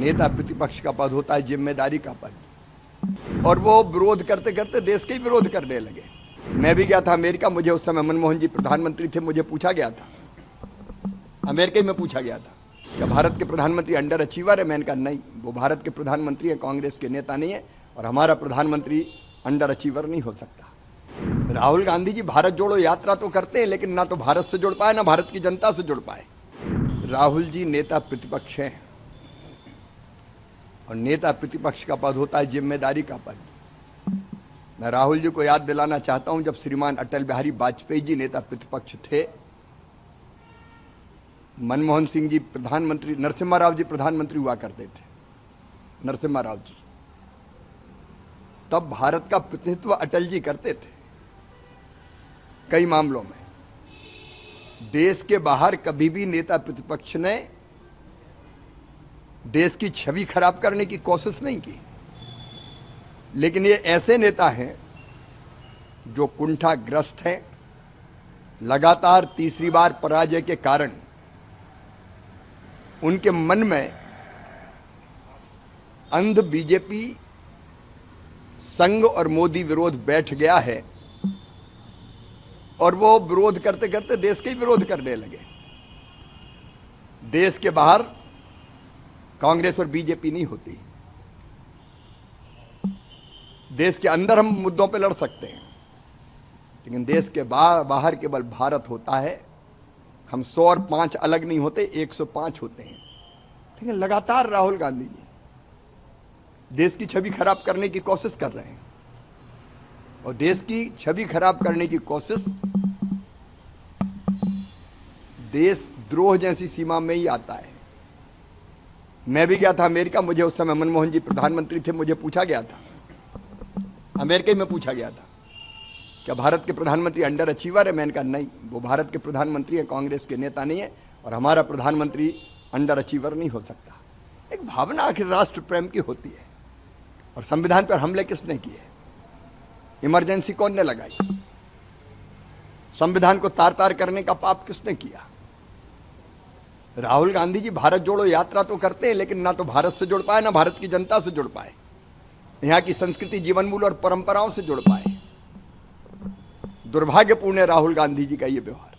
नेता प्रतिपक्ष का पद होता है जिम्मेदारी का पद, और वो विरोध करते करते देश के ही विरोध करने लगे। मैं भी गया था अमेरिका, मुझे उस समय मनमोहन जी प्रधानमंत्री थे, मुझे पूछा गया था, अमेरिका में पूछा गया था क्या भारत के प्रधानमंत्री अंडर अचीवर है। मैंने कहा नहीं, वो भारत के प्रधानमंत्री है, कांग्रेस के नेता नहीं है, और हमारा प्रधानमंत्री अंडर अचीवर नहीं हो सकता। राहुल गांधी जी भारत जोड़ो यात्रा तो करते हैं, लेकिन ना तो भारत से जुड़ पाए ना भारत की जनता से जुड़ पाए। राहुल जी नेता प्रतिपक्ष हैं, और नेता प्रतिपक्ष का पद होता है जिम्मेदारी का पद। मैं राहुल जी को याद दिलाना चाहता हूं, जब श्रीमान अटल बिहारी वाजपेयी जी नेता प्रतिपक्ष थे, मनमोहन सिंह जी प्रधानमंत्री, नरसिम्हा राव जी प्रधानमंत्री हुआ करते थे, नरसिम्हा राव जी, तब भारत का प्रतिनिधित्व अटल जी करते थे कई मामलों में। देश के बाहर कभी भी नेता प्रतिपक्ष ने देश की छवि खराब करने की कोशिश नहीं की, लेकिन ये ऐसे नेता हैं जो कुंठाग्रस्त हैं। लगातार तीसरी बार पराजय के कारण उनके मन में अंध बीजेपी संघ और मोदी विरोध बैठ गया है, और वो विरोध करते करते देश के ही विरोध करने लगे। देश के बाहर कांग्रेस और बीजेपी नहीं होती, देश के अंदर हम मुद्दों पे लड़ सकते हैं, लेकिन देश के बाहर केवल भारत होता है। हम 100 और 5 अलग नहीं होते, 105 होते हैं। लेकिन लगातार राहुल गांधी जी देश की छवि खराब करने की कोशिश कर रहे हैं, और देश की छवि खराब करने की कोशिश देशद्रोह जैसी सीमा में ही आता है। मैं भी गया था अमेरिका, मुझे उस समय मनमोहन जी प्रधानमंत्री थे, मुझे पूछा गया था, अमेरिका में पूछा गया था क्या भारत के प्रधानमंत्री अंडर अचीवर है। मैंने कहा नहीं, वो भारत के प्रधानमंत्री है, कांग्रेस के नेता नहीं है, और हमारा प्रधानमंत्री अंडर अचीवर नहीं हो सकता। एक भावना आखिर राष्ट्र प्रेम की होती है। और संविधान पर हमले किसने किए? इमरजेंसी कौन ने लगाई? संविधान को तार तार करने का पाप किसने किया? राहुल गांधी जी भारत जोड़ो यात्रा तो करते हैं, लेकिन ना तो भारत से जुड़ पाए ना भारत की जनता से जुड़ पाए, यहां की संस्कृति, जीवन मूल्य और परंपराओं से जुड़ पाए। दुर्भाग्यपूर्ण है राहुल गांधी जी का ये व्यवहार।